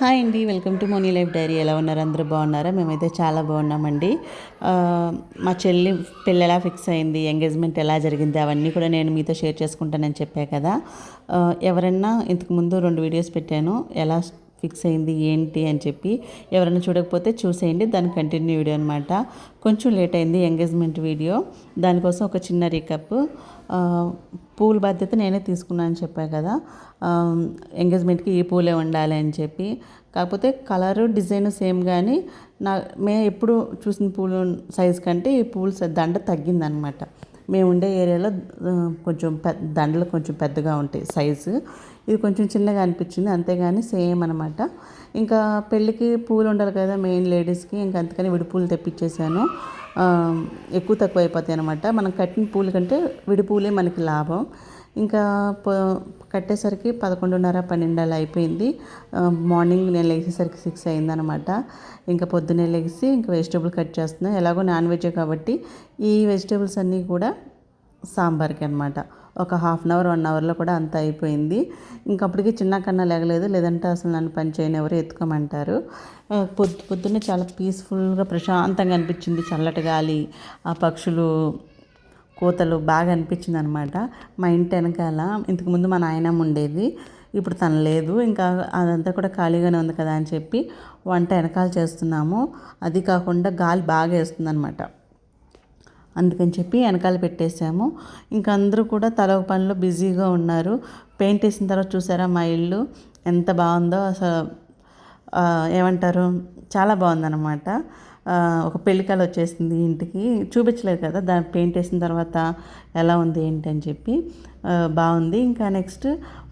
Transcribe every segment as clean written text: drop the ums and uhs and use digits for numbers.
Hi అండి, welcome to Moni life dairy. ఎలా ఉన్నారు? అందరూ బాగున్నారా? మేమైతే చాలా బాగున్నామండి. మా చెల్లి పెళ్ళి ఎలా ఫిక్స్ అయింది, ఎంగేజ్మెంట్ ఎలా జరిగింది, అవన్నీ కూడా నేను మీతో షేర్ చేసుకుంటానని చెప్పా కదా. ఎవరైనా ఇంతకుముందు 2 వీడియోస్ పెట్టాను, ఎలా ఫిక్స్ అయింది ఏంటి అని చెప్పి. ఎవరైనా చూడకపోతే చూసేయండి, దాని కంటిన్యూ వీడియో అనమాట. కొంచెం లేట్ అయింది ఎంగేజ్మెంట్ వీడియో, దానికోసం ఒక చిన్న రీకప్. పూల బాధ్యత నేనే తీసుకున్నాను అని చెప్పా కదా. ఎంగేజ్మెంట్కి ఈ పూలే ఉండాలి అని చెప్పి. కాకపోతే కలరు డిజైన్ సేమ్, కానీ మేము ఎప్పుడు చూసిన పూలు సైజ్ కంటే ఈ పూల దండ తగ్గిందనమాట. మేము ఉండే ఏరియాలో కొంచెం దండలు కొంచెం పెద్దగా ఉంటాయి సైజు, ఇది కొంచెం చిన్నగా అనిపించింది అంతేగాని సేమ్ అనమాట. ఇంకా పెళ్ళికి పూలు ఉండాలి కదా మెయిన్ లేడీస్కి, ఇంకా అందుకని విడిపూలు తెప్పించేసాను. ఎక్కువ తక్కువ అయిపోతాయి అనమాట. మనం కట్టిన పూల కంటే విడిపూలే మనకి లాభం. ఇంకా కట్టేసరికి 11:30, 12 అలా అయిపోయింది. మార్నింగ్ నేను లేచేసరికి 6 అయిందనమాట. ఇంకా పొద్దున్నే లేచి ఇంకా వెజిటేబుల్ కట్ చేస్తున్నాను. ఎలాగో నాన్ వెజ్ కాబట్టి ఈ వెజిటేబుల్స్ అన్నీ కూడా సాంబార్కి అనమాట. ఒక హాఫ్ అన్ అవర్ 1 అవర్లో కూడా అంతా అయిపోయింది. ఇంకప్పటికి చిన్న కన్నా లేగలేదు, లేదంటే అసలు నన్ను పని చేయని ఎవరు ఎత్తుకోమంటారు. పొద్దున్నే చాలా పీస్ఫుల్గా ప్రశాంతంగా అనిపించింది. చల్లటి గాలి, ఆ పక్షులు కోతలు బాగా అనిపించింది అనమాట. మా ఇంటి వెనకాల ఇంతకుముందు మా నాయనమ్మ ఉండేది, ఇప్పుడు తను లేదు. ఇంకా అదంతా కూడా ఖాళీగానే ఉంది కదా అని చెప్పి వంట వెనకాల చేస్తున్నాము. అది కాకుండా గాలి బాగా వేస్తుంది అనమాట, అందుకని చెప్పి వెనకాల పెట్టేశాము. ఇంకా అందరూ కూడా తల ఒక పనిలో బిజీగా ఉన్నారు. పెయింట్ వేసిన తర్వాత చూసారా మా ఇల్లు ఎంత బాగుందో అసలు. ఏమంటారు, చాలా బాగుందన్నమాట. ఒక పెళ్ళికల వచ్చేసింది ఇంటికి. చూపించలేదు కదా దాని పెయింట్ వేసిన తర్వాత ఎలా ఉంది ఏంటి అని చెప్పి. బాగుంది. ఇంకా నెక్స్ట్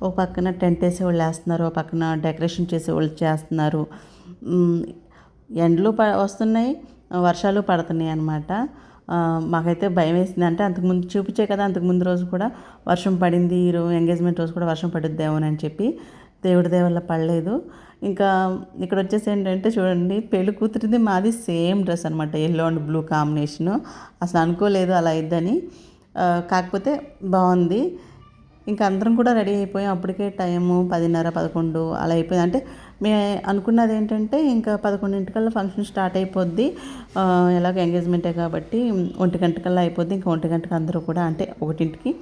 ఒక పక్కన టెంట్ వేసే వాళ్ళు వేస్తున్నారు, ఒక పక్కన డెకరేషన్ చేసే వాళ్ళు చేస్తున్నారు. ఎండలు వస్తున్నాయి, వర్షాలు పడుతున్నాయి అన్నమాట. మాకైతే భయం వేసింది. అంటే అంతకుముందు చూపించే కదా, అంతకుముందు రోజు కూడా వర్షం పడింది, ఈరోజు ఎంగేజ్మెంట్ రోజు కూడా వర్షం పడుద్దేమోనని చెప్పి. దేవుడి దయ వల్ల పడలేదు. ఇంకా ఇక్కడ వచ్చేసి ఏంటంటే చూడండి, పెళ్లి కూతురిది మాది సేమ్ డ్రెస్ అనమాట, ఎల్లో అండ్ బ్లూ కాంబినేషను. అసలు అనుకోలేదు అలా అయిద్దని, కాకపోతే బాగుంది. ఇంకా అందరం కూడా రెడీ అయిపోయాం. అప్పటికే టైము 10:30, 11 అలా అయిపోయింది. అంటే మేము అనుకున్నది ఏంటంటే ఇంకా 11 ఫంక్షన్ స్టార్ట్ అయిపోద్ది, ఎలాగో ఎంగేజ్మెంటే కాబట్టి 1 అయిపోద్ది. ఇంకా 1 అందరూ కూడా, అంటే 1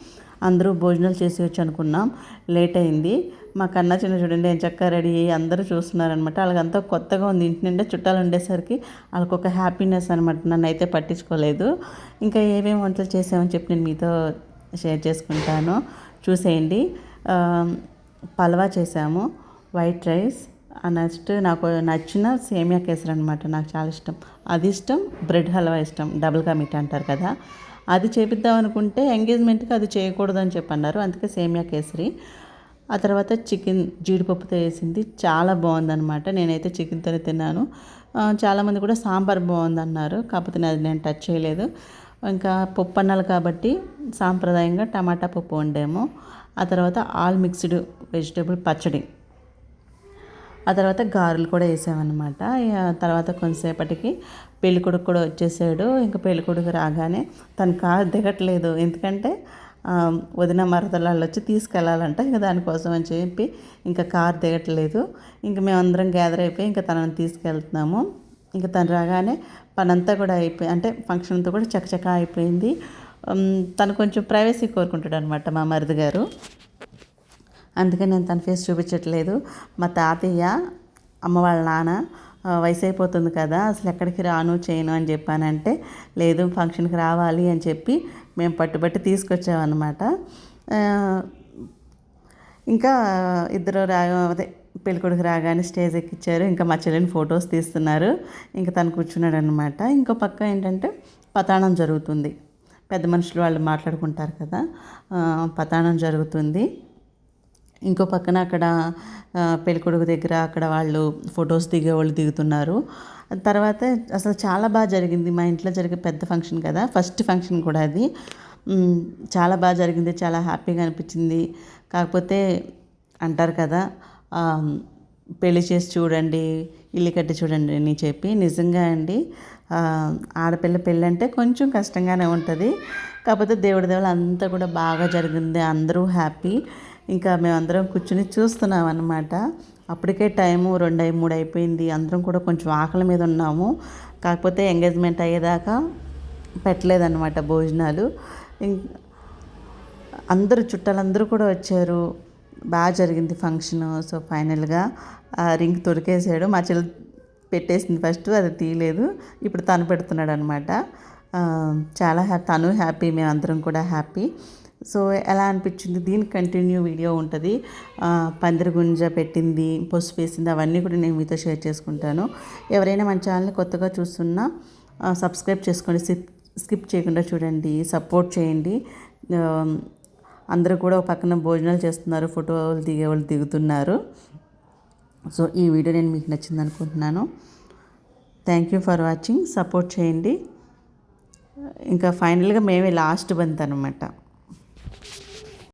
అందరూ భోజనాలు చేసేయచ్చు అనుకున్నాం. లేట్ అయింది. మా కన్నా చిన్న చూడండి ఏం చక్కగా రెడీ అయ్యి అందరూ చూస్తున్నారనమాట. వాళ్ళకంతా కొత్తగా ఉంది, ఇంటి నిండా చుట్టాలు ఉండేసరికి వాళ్ళకి ఒక హ్యాపీనెస్ అనమాట. నన్ను అయితే పట్టించుకోలేదు. ఇంకా ఏమేమి వంటలు చేసామని చెప్పి నేను మీతో షేర్ చేసుకుంటాను, చూసేయండి. పల్వా చేసాము, వైట్ రైస్, నెక్స్ట్ నాకు నచ్చిన సేమియా కేసరి అనమాట, నాకు చాలా ఇష్టం. అది ఇష్టం, బ్రెడ్ హల్వా ఇష్టం, డబుల్ కా మీఠా అంటారు కదా, అది చేపిద్దాం అనుకుంటే ఎంగేజ్మెంట్కి అది చేయకూడదని చెప్పి అన్నారు, అందుకే సేమియా కేసరి. ఆ తర్వాత చికెన్ జీడిపప్పుతో వేసింది, చాలా బాగుందన్నమాట. నేనైతే చికెన్తోనే తిన్నాను. చాలామంది కూడా సాంబార్ బాగుందన్నారు, కాకపోతే నేను టచ్ చేయలేదు. ఇంకా పప్పు అన్నాలు కాబట్టి సాంప్రదాయంగా టమాటా పప్పు వండాము. ఆ తర్వాత ఆల్ మిక్స్డ్ వెజిటేబుల్ పచ్చడి, ఆ తర్వాత గారెలు కూడా వేసామన్నమాట. తర్వాత కొంతసేపటికి పెళ్ళికొడుకు కూడా వచ్చేసాడు. ఇంకా పెళ్ళికొడుకు రాగానే తను కారు దిగట్లేదు, ఎందుకంటే వదిన మరదలాళ్ళు వచ్చి తీసుకెళ్ళాలంట. ఇంకా దానికోసం అని చెప్పి ఇంకా కారు దిగట్లేదు. ఇంకా మేమందరం గ్యాదర్ అయిపోయి ఇంకా తనని తీసుకెళ్తున్నాము. ఇంకా తను రాగానే పనంతా కూడా అయిపోయి, అంటే ఫంక్షన్ అంతా కూడా చకచకా అయిపోయింది. తను కొంచెం ప్రైవసీ కోరుకుంటాడు అనమాట మా మరిది గారు, అందుకని నేను తన ఫేస్ చూపించట్లేదు. మా తాతయ్య, అమ్మ వాళ్ళ నాన్న వయసు అయిపోతుంది కదా, అసలు ఎక్కడికి రాను చేయను అని చెప్పానంటే, లేదు ఫంక్షన్కి రావాలి అని చెప్పి మేము పట్టుబట్టి తీసుకొచ్చామన్నమాట. ఇంకా ఇద్దరు అదే పెళ్ళికొడుకు రాగానే స్టేజ్ ఎక్కించారు. ఇంకా మా చెల్లిని ఫొటోస్ తీస్తున్నారు. ఇంకా తను కూర్చున్నాడు అనమాట. ఇంకో పక్క ఏంటంటే పతాణం జరుగుతుంది, పెద్ద మనుషులు వాళ్ళు మాట్లాడుకుంటారు కదా, పతాణం జరుగుతుంది. ఇంకో పక్కన అక్కడ పెళ్ళికొడుకు దగ్గర అక్కడ వాళ్ళు ఫొటోస్ దిగేవాళ్ళు దిగుతున్నారు. తర్వాత అసలు చాలా బాగా జరిగింది. మా ఇంట్లో జరిగే పెద్ద ఫంక్షన్ కదా, ఫస్ట్ ఫంక్షన్ కూడా అది. చాలా బాగా జరిగింది, చాలా హ్యాపీగా అనిపించింది. కాకపోతే అంటారు కదా, పెళ్లి చేసి చూడండి, ఇల్లు కట్టి చూడండి అని చెప్పి. నిజంగా అండి, ఆడపిల్ల పెళ్ళి అంటే కొంచెం కష్టంగానే ఉంటుంది. కాకపోతే దేవుడి దేవుళ్ళు అంతా కూడా బాగా జరిగింది, అందరూ హ్యాపీ. ఇంకా మేమందరం కూర్చుని చూస్తున్నాం అన్నమాట. అప్పటికే టైము 2 3 అయిపోయింది. అందరం కూడా కొంచెం ఆకలి మీద ఉన్నాము. కాకపోతే ఎంగేజ్మెంట్ అయ్యేదాకా పెట్టలేదన్నమాట భోజనాలు. ఇం అందరూ చుట్టాలందరూ కూడా వచ్చారు. బాగా జరిగింది ఫంక్షను. సో ఫైనల్గా ఆ రింగ్ తొడికేసాడు. మా చెల్లి పెట్టేసింది ఫస్ట్, అది తీయలేదు. ఇప్పుడు తను పెడుతున్నాడు అనమాట. చాలా తను హ్యాపీ, మేమందరం కూడా హ్యాపీ. సో ఎలా అనిపించింది, దీని కంటిన్యూ వీడియో ఉంటుంది. పందిరి గుంజ పెట్టింది, పసుపు వేసింది, అవన్నీ కూడా నేను మీతో షేర్ చేసుకుంటాను. ఎవరైనా మన ఛానల్ని కొత్తగా చూస్తున్నా సబ్స్క్రైబ్ చేసుకోండి, స్కిప్ చేయకుండా చూడండి, సపోర్ట్ చేయండి. అందరూ కూడా ఒక పక్కన భోజనాలు చేస్తున్నారు, ఫోటోలు దిగేవాళ్ళు దిగుతున్నారు. సో ఈ వీడియో నేను మీకు నచ్చింది అనుకుంటున్నాను. Thank you for watching. Support చేయండి. ఇంకా ఫైనల్గా మేమే లాస్ట్ బంత్ అనమాట.